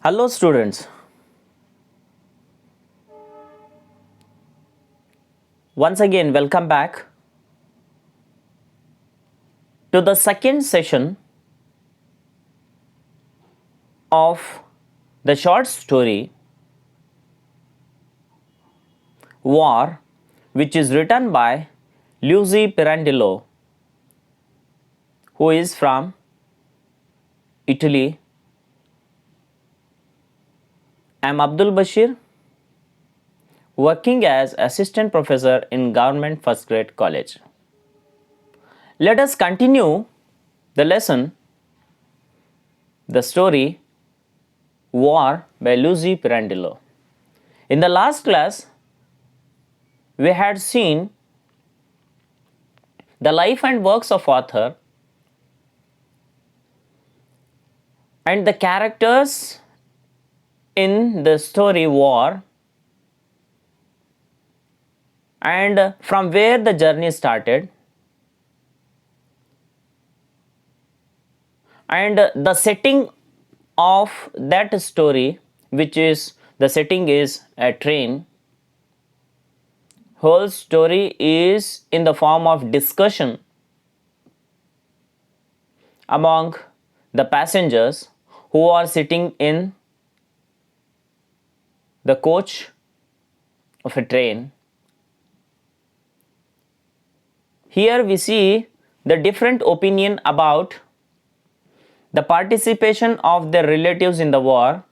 Hello students, once again welcome back to the second session of the short story War, which is written by Luigi Pirandello, who is from Italy. I am Abdul Bashir, working as assistant professor in government first grade college. Let us continue the lesson, the story War by Luigi Pirandello. In the last class, we had seen the life and works of author and the characters in the story War, and from where the journey started, and the setting of that story, which is the setting is a train. Whole story is in the form of discussion among the passengers who are sitting in the coach of a train. Here we see the different opinion about the participation of their relatives in the war,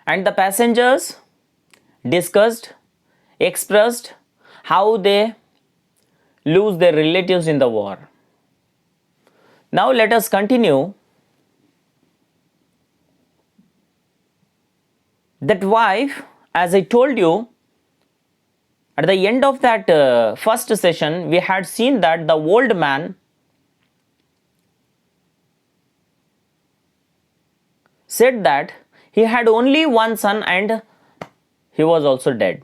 and the passengers discussed, expressed how they lose their relatives in the war. Now let us continue. That wife, as I told you, at the end of that first session, we had seen that the old man said that he had only one son and he was also dead.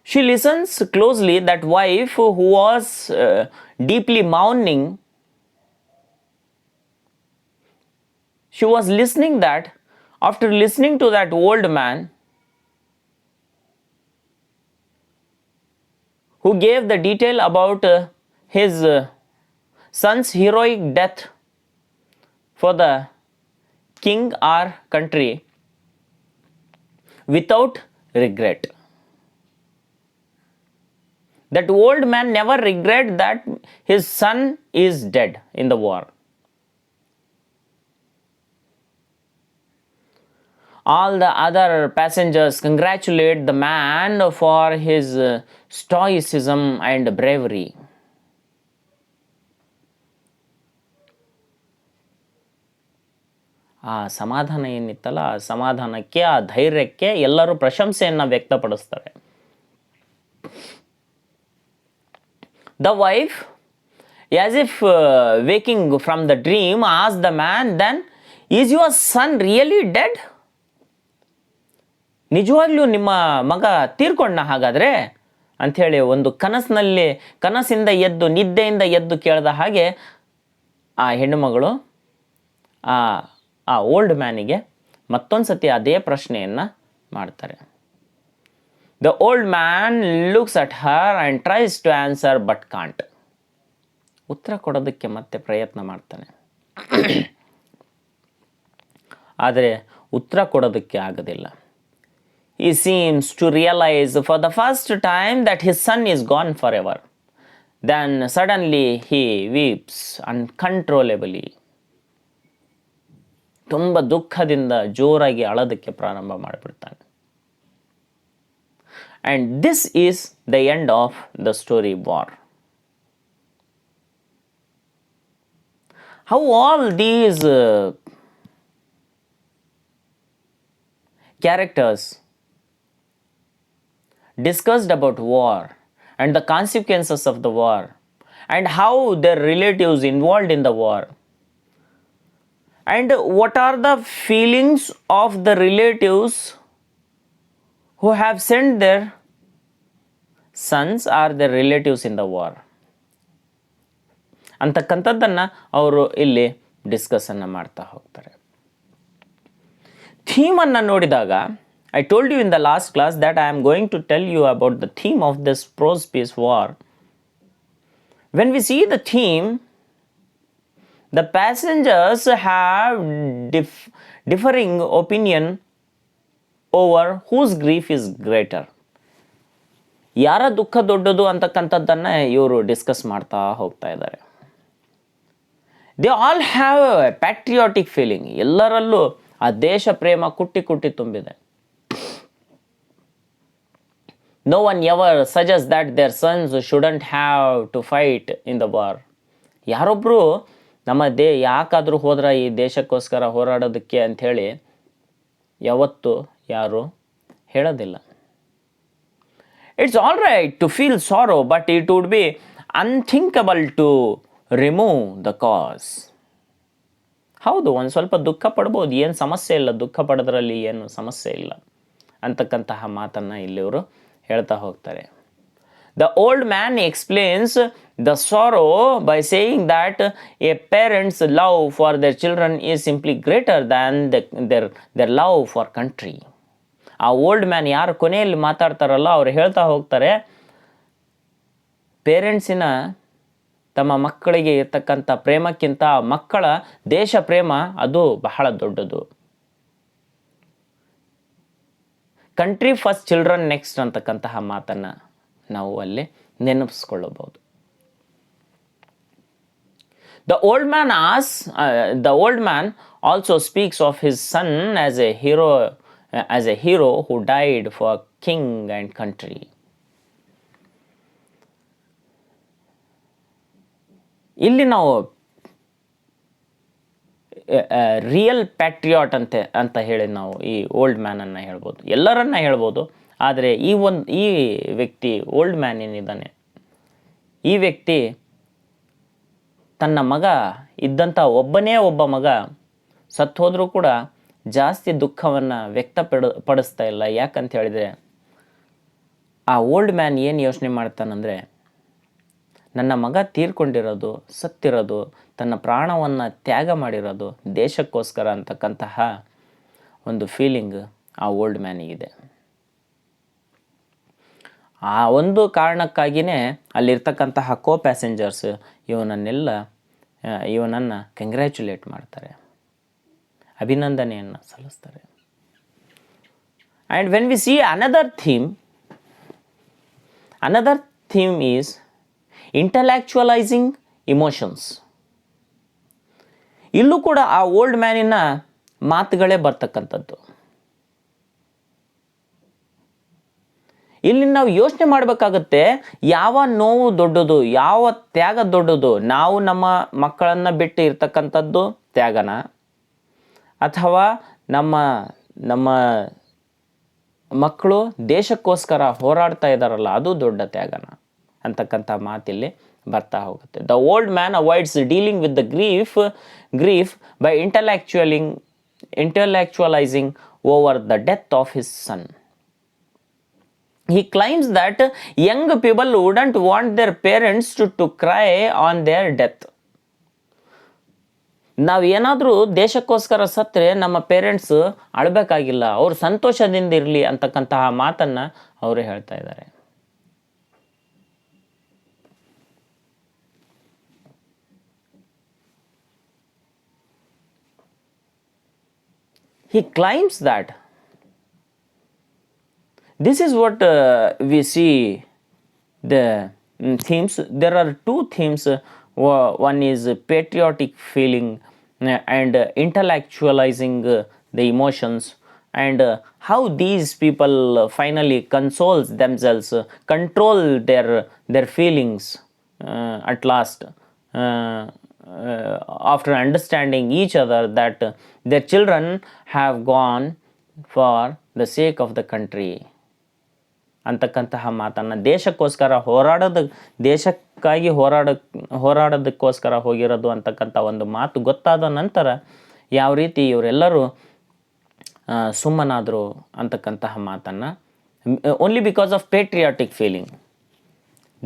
She listens closely, that wife who was deeply mourning. She was listening that after listening to that old man who gave the detail about his son's heroic death for the king or country without regret. That old man never regret that his son is dead in the war. All the other passengers congratulate the man for his stoicism and bravery. ಆ ಸಮಾಧಾನ ಏನಿತ್ತಲ್ಲ, ಆ ಸಮಾಧಾನಕ್ಕೆ, ಆ ಧೈರ್ಯಕ್ಕೆ ಎಲ್ಲರೂ ಪ್ರಶಂಸೆಯನ್ನು ವ್ಯಕ್ತಪಡಿಸ್ತಾರೆ. The wife, as if waking from the dream, asked the man, then, is your son really dead? ನಿಜವಾಗ್ಲೂ ನಿಮ್ಮ ಮಗ ತೀರ್ಕೊಂಡ ಹಾಗಾದರೆ ಅಂಥೇಳಿ ಒಂದು ಕನಸಿಂದ ಎದ್ದು, ನಿದ್ದೆಯಿಂದ ಎದ್ದು ಕೇಳಿದ ಹಾಗೆ ಆ ಹೆಣ್ಣುಮಗಳು ಆ ಓಲ್ಡ್ ಮ್ಯಾನಿಗೆ ಮತ್ತೊಂದು ಸತಿ ಅದೇ ಪ್ರಶ್ನೆಯನ್ನು ಮಾಡ್ತಾರೆ. The old man looks at her and tries to answer but can't. ಉತ್ತರ ಕೊಡೋದಕ್ಕೆ ಮತ್ತೆ ಪ್ರಯತ್ನ ಮಾಡ್ತಾನೆ, ಆದರೆ ಉತ್ತರ ಕೊಡೋದಕ್ಕೆ ಆಗೋದಿಲ್ಲ. He seems to realize for the first time that his son is gone forever. Then suddenly he weeps uncontrollably. ತುಂಬ ದುಃಖದಿಂದ ಜೋರಾಗಿ ಅಳೋದಕ್ಕೆ ಪ್ರಾರಂಭ ಮಾಡಿಬಿಡ್ತಾನೆ. And this is the end of the story War. How all these characters discussed about war and the consequences of the war and how their relatives involved in the war, and what are the feelings of the relatives who have sent their sons or their relatives in the war. ಅಂತಕ್ಕಂಥದ್ದನ್ನು ಅವರು ಇಲ್ಲಿ ಡಿಸ್ಕಸನ್ನು ಮಾಡ್ತಾ ಹೋಗ್ತಾರೆ. ಥೀಮನ್ನು ನೋಡಿದಾಗ, I told you in the last class that I am going to tell you about the theme of this prose piece war. When we see the theme, the passengers have differing opinion over whose grief is greater. ಯಾರ ದುಃಖ ದೊಡ್ಡದು ಅಂತಕ್ಕಂಥದ್ದನ್ನು ಇವರು discuss ಮಾಡ್ತಾ ಹೋಗ್ತಾ ಇದ್ದಾರೆ. They all have A patriotic feeling. ಎಲ್ಲರಲ್ಲೂ ಆ ದೇಶ ಪ್ರೇಮ ಕುಟ್ಟಿ ಕುಟ್ಟಿ ತುಂಬಿದೆ. No one ever suggests that their sons shouldn't have to fight in the war. ಯಾರೊಬ್ಬರು ಯಾಕಾದರೂ ಹೋದ್ರೆ ಈ ದೇಶಕ್ಕೋಸ್ಕರ ಹೋರಾಡೋದಕ್ಕೆ ಅಂಥೇಳಿ ಯಾವತ್ತೂ ಯಾರು ಹೇಳೋದಿಲ್ಲ. It's all right to feel sorrow, but it would be unthinkable to remove the cause. ಹೌದು, ಒಂದು ಸ್ವಲ್ಪ ದುಃಖ ಪಡ್ಬೋದು, ಏನು ಸಮಸ್ಯೆ ಇಲ್ಲ, ದುಃಖ ಪಡೋದ್ರಲ್ಲಿ ಏನು ಸಮಸ್ಯೆ ಇಲ್ಲ ಅಂತಕ್ಕಂತಹ ಮಾತನ್ನು ಇಲ್ಲಿವರು ಹೇಳ್ತಾ ಹೋಗ್ತಾರೆ. The old man explains the sorrow by saying that a parent's love for their children is simply greater than their love for country. ಆ ಓಲ್ಡ್ ಮ್ಯಾನ್ ಯಾರು ಕೊನೆಯಲ್ಲಿ ಮಾತಾಡ್ತಾರಲ್ಲ ಅವ್ರು ಹೇಳ್ತಾ ಹೋಗ್ತಾರೆ, ಪೇರೆಂಟ್ಸಿನ ತಮ್ಮ ಮಕ್ಕಳಿಗೆ ಇರ್ತಕ್ಕಂಥ ಪ್ರೇಮಕ್ಕಿಂತ ಮಕ್ಕಳ ದೇಶ ಪ್ರೇಮ ಅದು ಬಹಳ ದೊಡ್ಡದು. ಕಂಟ್ರಿ ಫಸ್ಟ್ ಚಿಲ್ಡ್ರನ್ ನೆಕ್ಸ್ಟ್ ಅಂತಕ್ಕಂತಹ ಮಾತನ್ನು ನಾವು ಅಲ್ಲಿ ನೆನಪಿಸ್ಕೊಳ್ಳಬಹುದು. The old man also speaks of his son as a hero who died for king and country. ಇಲ್ಲಿ ನಾವು ರಿಯಲ್ ಪ್ಯಾಟ್ರಿಯಾಟ್ ಅಂತ ಹೇಳಿ ನಾವು ಈ ಓಲ್ಡ್ ಮ್ಯಾನನ್ನು ಹೇಳ್ಬೋದು, ಎಲ್ಲರನ್ನ ಹೇಳ್ಬೋದು. ಆದರೆ ಈ ವ್ಯಕ್ತಿ ಓಲ್ಡ್ ಮ್ಯಾನ್ ಏನಿದ್ದಾನೆ, ಈ ವ್ಯಕ್ತಿ ತನ್ನ ಮಗ ಇದ್ದಂಥ ಒಬ್ಬ ಮಗ ಸತ್ತು ಹೋದರೂ ಕೂಡ ಜಾಸ್ತಿ ದುಃಖವನ್ನು ವ್ಯಕ್ತಪಡಿಸ್ತಾ ಇಲ್ಲ. ಯಾಕಂತ ಹೇಳಿದರೆ ಆ ಓಲ್ಡ್ ಮ್ಯಾನ್ ಏನು ಯೋಚನೆ ಮಾಡ್ತಾನಂದರೆ, ನನ್ನ ಮಗ ತೀರ್ಕೊಂಡಿರೋದು, ಸತ್ತಿರೋದು, ತನ್ನ ಪ್ರಾಣವನ್ನು ತ್ಯಾಗ ಮಾಡಿರೋದು ದೇಶಕ್ಕೋಸ್ಕರ ಅಂತಕ್ಕಂತಹ ಒಂದು ಫೀಲಿಂಗ್ ಆ ಓಲ್ಡ್ ಮ್ಯಾನಿಗಿದೆ. ಆ ಒಂದು ಕಾರಣಕ್ಕಾಗಿಯೇ ಅಲ್ಲಿರ್ತಕ್ಕಂತಹ ಕೋ ಪ್ಯಾಸೆಂಜರ್ಸ್ ಇವನನ್ನು ಕಂಗ್ರ್ಯಾಚುಲೇಟ್ ಮಾಡ್ತಾರೆ, ಅಭಿನಂದನೆಯನ್ನು ಸಲ್ಲಿಸ್ತಾರೆ. And when we see another theme is intellectualizing emotions. ಇಲ್ಲೂ ಕೂಡ ಆ ಓಲ್ಡ್ ಮ್ಯಾನಿನ ಮಾತುಗಳೇ ಬರ್ತಕ್ಕಂಥದ್ದು. ಇಲ್ಲಿ ನಾವು ಯೋಚನೆ ಮಾಡಬೇಕಾಗುತ್ತೆ, ಯಾವ ನೋವು ದೊಡ್ಡದು, ಯಾವ ತ್ಯಾಗ ದೊಡ್ಡದು? ನಾವು ನಮ್ಮ ಮಕ್ಕಳನ್ನು ಬಿಟ್ಟು ಇರ್ತಕ್ಕಂಥದ್ದು ತ್ಯಾಗನ, ಅಥವಾ ನಮ್ಮ ಮಕ್ಕಳು ದೇಶಕ್ಕೋಸ್ಕರ ಹೋರಾಡ್ತಾ ಇದ್ದಾರಲ್ಲ ಅದು ದೊಡ್ಡ ತ್ಯಾಗನ ಅಂತಕ್ಕಂಥ ಮಾತಿಲ್ಲಿ ಬರ್ತಾ ಹೋಗುತ್ತೆ. The old man avoids dealing with the grief by intellectualizing over the death of his son. He claims that young people wouldn't want their parents to cry on their death. ನಾವು ಏನಾದರೂ ದೇಶಕ್ಕೋಸ್ಕರ ಸತ್ತರೆ ನಮ್ಮ ಪೇರೆಂಟ್ಸ್ ಅಳಬೇಕಾಗಿಲ್ಲ, ಅವರು ಸಂತೋಷದಿಂದ ಇರಲಿ ಅಂತಕ್ಕಂತಹ ಮಾತನ್ನು ಅವರು ಹೇಳ್ತಾ ಇದ್ದಾರೆ. He claims that this is what we see the themes. There are two themes. One is patriotic feeling and intellectualizing the emotions, and how these people finally console themselves, control their feelings at last, after understanding each other that their children have gone for the sake of the country. ಅಂತಕ್ಕಂತಹ ಮಾತನ್ನು ದೇಶಕ್ಕೋಸ್ಕರ ದೇಶಕ್ಕಾಗಿ ಹೋರಾಡೋದಕ್ಕೋಸ್ಕರ ಹೋಗಿರೋದು ಅಂತಕ್ಕಂಥ ಒಂದು ಮಾತು ಗೊತ್ತಾದ ನಂತರ ಯಾವ ರೀತಿ ಇವರೆಲ್ಲರೂ ಸುಮ್ಮನಾದರು ಅಂತಕ್ಕಂತಹ ಮಾತನ್ನು, only because of patriotic feeling.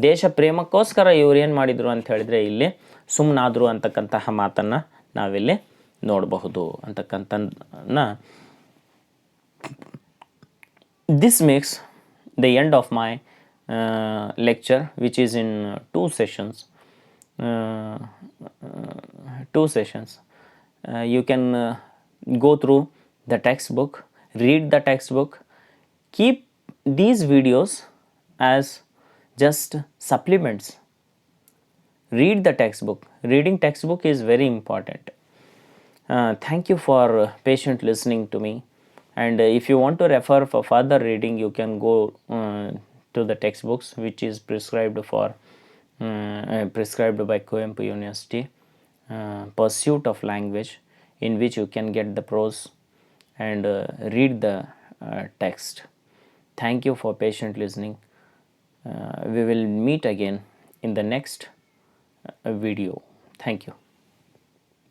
ದೇಶ ಪ್ರೇಮಕ್ಕೋಸ್ಕರ ಇವ್ರು ಏನು ಮಾಡಿದರು ಅಂತ ಹೇಳಿದರೆ ಇಲ್ಲಿ ಸುಮ್ಮನಾದರು ಅಂತಕ್ಕಂತಹ ಮಾತನ್ನು ನಾವಿಲ್ಲಿ ನೋಡಬಹುದು ಅಂತಕ್ಕಂಥದ್ದನ್ನ. This makes the end of my lecture, which is in two sessions. You can go through the textbook, read the textbook, keep these videos as just supplements. Read the textbook. Reading textbook is very important. Thank you for patient listening to me, and if you want to refer for further reading, you can go to the textbooks which is prescribed by Kuvempu University, Pursuit of Language, in which you can get the prose and read the text. Thank you for patient listening. We will meet again in the next video. Thank you.